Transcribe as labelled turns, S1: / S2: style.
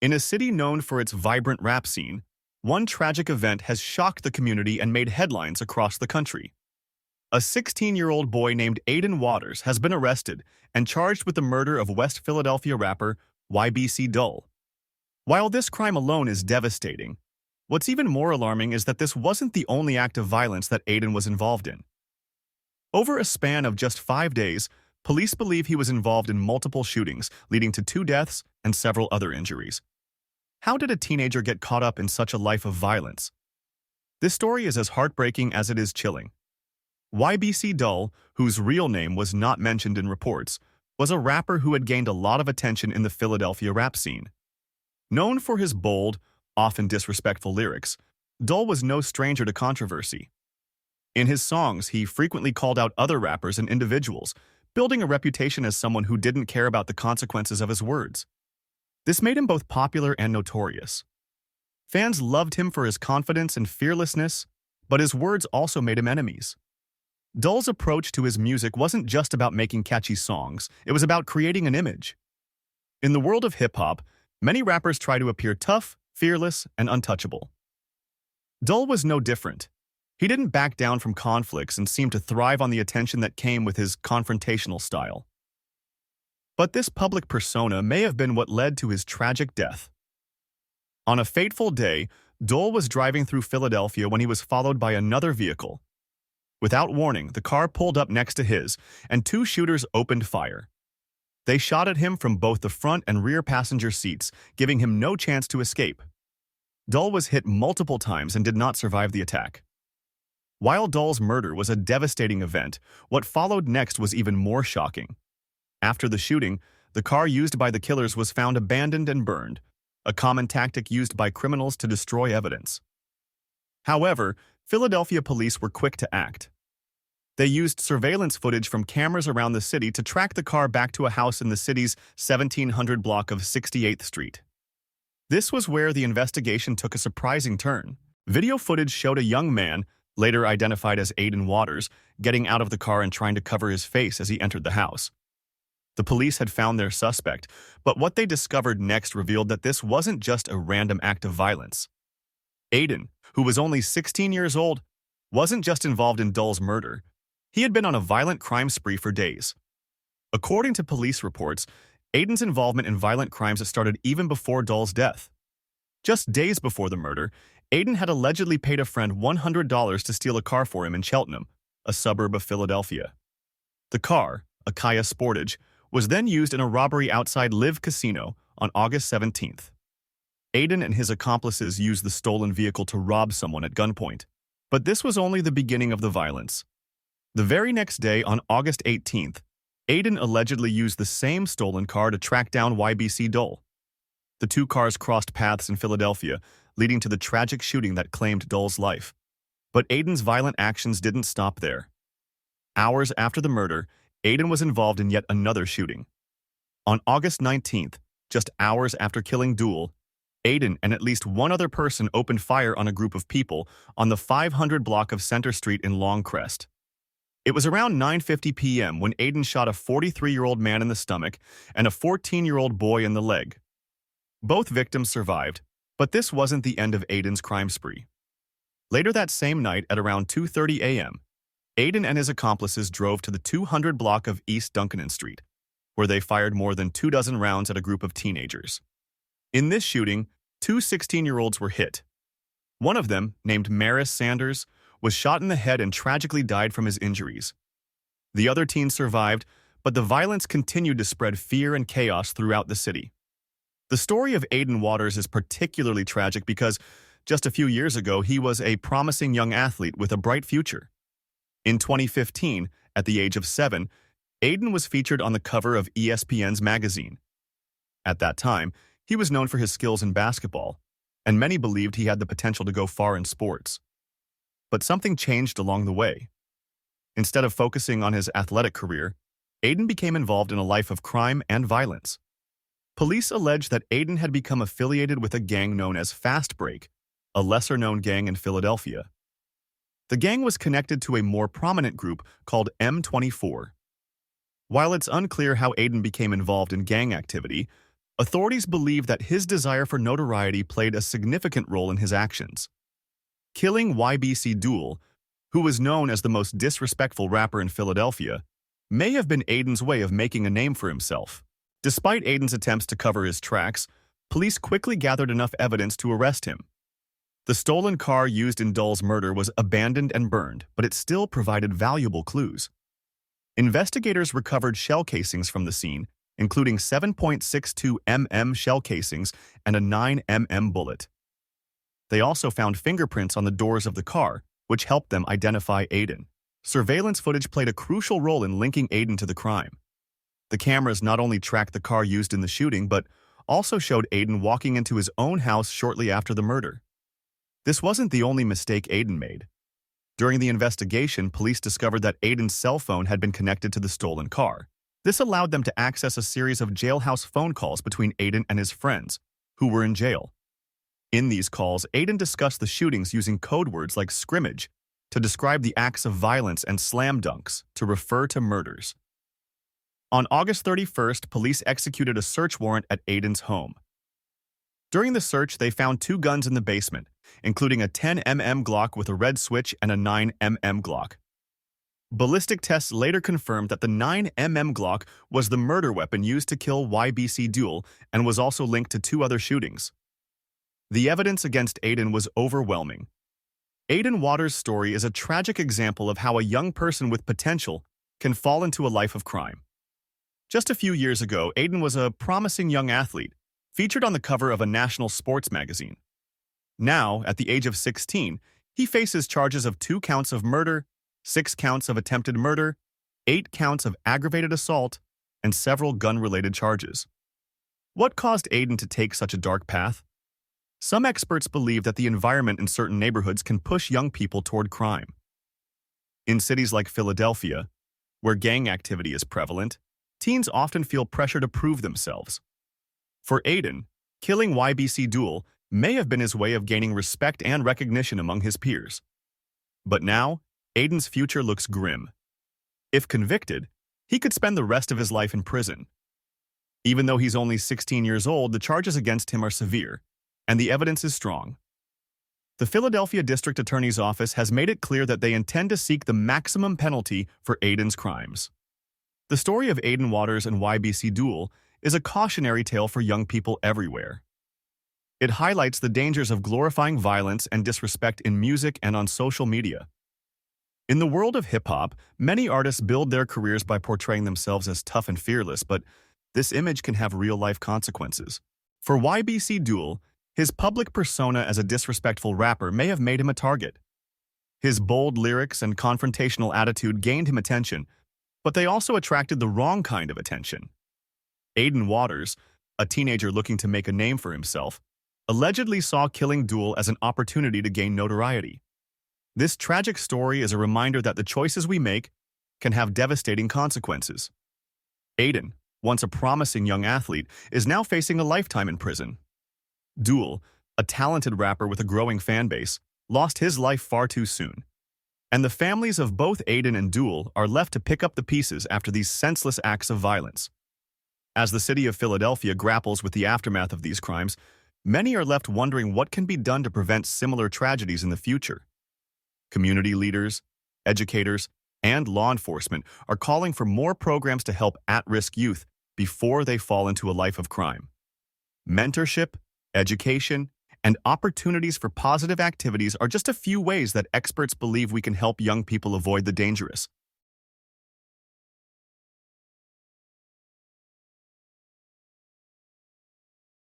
S1: In a city known for its vibrant rap scene, one tragic event has shocked the community and made headlines across the country. A 16-year-old boy named Aiden Waters has been arrested and charged with the murder of West Philadelphia rapper YBC Dul. While this crime alone is devastating, what's even more alarming is that this wasn't the only act of violence that Aiden was involved in. Over a span of just 5 days, police believe he was involved in multiple shootings, leading to 2 deaths and several other injuries. How did a teenager get caught up in such a life of violence? This story is as heartbreaking as it is chilling. YBC Dul, whose real name was not mentioned in reports, was a rapper who had gained a lot of attention in the Philadelphia rap scene. Known for his bold, often disrespectful lyrics, Dul was no stranger to controversy. In his songs, he frequently called out other rappers and individuals, building a reputation as someone who didn't care about the consequences of his words. This made him both popular and notorious. Fans loved him for his confidence and fearlessness, but his words also made him enemies. Dul's approach to his music wasn't just about making catchy songs, it was about creating an image. In the world of hip-hop, many rappers try to appear tough, fearless, and untouchable. Dul was no different. He didn't back down from conflicts and seemed to thrive on the attention that came with his confrontational style. But this public persona may have been what led to his tragic death. On a fateful day, Dul was driving through Philadelphia when he was followed by another vehicle. Without warning, the car pulled up next to his, and 2 shooters opened fire. They shot at him from both the front and rear passenger seats, giving him no chance to escape. Dul was hit multiple times and did not survive the attack. While Dul's murder was a devastating event, what followed next was even more shocking. After the shooting, the car used by the killers was found abandoned and burned, a common tactic used by criminals to destroy evidence. However, Philadelphia police were quick to act. They used surveillance footage from cameras around the city to track the car back to a house in the city's 1700 block of 68th Street. This was where the investigation took a surprising turn. Video footage showed a young man, later identified as Aiden Waters, getting out of the car and trying to cover his face as he entered the house. The police had found their suspect, but what they discovered next revealed that this wasn't just a random act of violence. Aiden, who was only 16 years old, wasn't just involved in Dul's murder. He had been on a violent crime spree for days. According to police reports, Aiden's involvement in violent crimes had started even before Dul's death. Just days before the murder, Aiden had allegedly paid a friend $100 to steal a car for him in Cheltenham, a suburb of Philadelphia. The car, a Kia Sportage, was then used in a robbery outside Live Casino on August 17th. Aiden and his accomplices used the stolen vehicle to rob someone at gunpoint. But this was only the beginning of the violence. The very next day, on August 18th, Aiden allegedly used the same stolen car to track down YBC Dul. The 2 cars crossed paths in Philadelphia, leading to the tragic shooting that claimed Dul's life. But Aiden's violent actions didn't stop there. Hours after the murder, Aiden was involved in yet another shooting. On August 19th, just hours after killing Dul, Aiden and at least one other person opened fire on a group of people on the 500 block of Center Street in Longcrest. It was around 9:50 p.m. when Aiden shot a 43-year-old man in the stomach and a 14-year-old boy in the leg. Both victims survived, but this wasn't the end of Aiden's crime spree. Later that same night at around 2:30 a.m., Aiden and his accomplices drove to the 200 block of East Duncannon Street, where they fired more than 24 rounds at a group of teenagers. In this shooting, 2 16-year-olds were hit. One of them, named Maris Sanders, was shot in the head and tragically died from his injuries. The other teen survived, but the violence continued to spread fear and chaos throughout the city. The story of Aiden Waters is particularly tragic because just a few years ago he was a promising young athlete with a bright future. In 2015, at the age of 7, Aiden was featured on the cover of ESPN's magazine. At that time, he was known for his skills in basketball, and many believed he had the potential to go far in sports. But something changed along the way. Instead of focusing on his athletic career, Aiden became involved in a life of crime and violence. Police allege that Aiden had become affiliated with a gang known as Fast Break, a lesser-known gang in Philadelphia. The gang was connected to a more prominent group called M24. While it's unclear how Aiden became involved in gang activity, Authorities believe that his desire for notoriety played a significant role in his actions. Killing YBC Dul, who was known as the most disrespectful rapper in Philadelphia, may have been Aiden's way of making a name for himself. Despite Aiden's attempts to cover his tracks, police quickly gathered enough evidence to arrest him. The stolen car used in Dul's murder was abandoned and burned, but it still provided valuable clues. Investigators recovered shell casings from the scene, including 7.62 mm shell casings and a 9 mm bullet. They also found fingerprints on the doors of the car, which helped them identify Aiden. Surveillance footage played a crucial role in linking Aiden to the crime. The cameras not only tracked the car used in the shooting, but also showed Aiden walking into his own house shortly after the murder. This wasn't the only mistake Aiden made. During the investigation, police discovered that Aiden's cell phone had been connected to the stolen car. This allowed them to access a series of jailhouse phone calls between Aiden and his friends, who were in jail. In these calls, Aiden discussed the shootings using code words like scrimmage to describe the acts of violence and slam dunks to refer to murders. On August 31st, police executed a search warrant at Aiden's home. During the search, they found 2 guns in the basement, including a 10 mm Glock with a red switch and a 9 mm Glock. Ballistic tests later confirmed that the 9 mm Glock was the murder weapon used to kill YBC Dul and was also linked to 2 other shootings. The evidence against Aiden was overwhelming. Aiden Waters' story is a tragic example of how a young person with potential can fall into a life of crime. Just a few years ago, Aiden was a promising young athlete, featured on the cover of a national sports magazine. Now, at the age of 16, he faces charges of 2 counts of murder, 6 counts of attempted murder, 8 counts of aggravated assault, and several gun-related charges. What caused Aiden to take such a dark path? Some experts believe that the environment in certain neighborhoods can push young people toward crime. In cities like Philadelphia, where gang activity is prevalent, teens often feel pressure to prove themselves. For Aiden, killing YBC Dul may have been his way of gaining respect and recognition among his peers. But now, Aiden's future looks grim. If convicted, he could spend the rest of his life in prison. Even though he's only 16 years old, the charges against him are severe, and the evidence is strong. The Philadelphia District Attorney's Office has made it clear that they intend to seek the maximum penalty for Aiden's crimes. The story of Aiden Waters and YBC Dul is a cautionary tale for young people everywhere. It highlights the dangers of glorifying violence and disrespect in music and on social media. In the world of hip-hop, many artists build their careers by portraying themselves as tough and fearless, but this image can have real-life consequences. For YBC Dul, his public persona as a disrespectful rapper may have made him a target. His bold lyrics and confrontational attitude gained him attention, but they also attracted the wrong kind of attention. Aiden Waters, a teenager looking to make a name for himself, allegedly saw killing Dul as an opportunity to gain notoriety. This tragic story is a reminder that the choices we make can have devastating consequences. Aiden, once a promising young athlete, is now facing a lifetime in prison. Dul, a talented rapper with a growing fan base, lost his life far too soon. And the families of both Aiden and Dul are left to pick up the pieces after these senseless acts of violence. As the city of Philadelphia grapples with the aftermath of these crimes, many are left wondering what can be done to prevent similar tragedies in the future. Community leaders, educators, and law enforcement are calling for more programs to help at-risk youth before they fall into a life of crime. Mentorship, education, and opportunities for positive activities are just a few ways that experts believe we can help young people avoid the dangerous.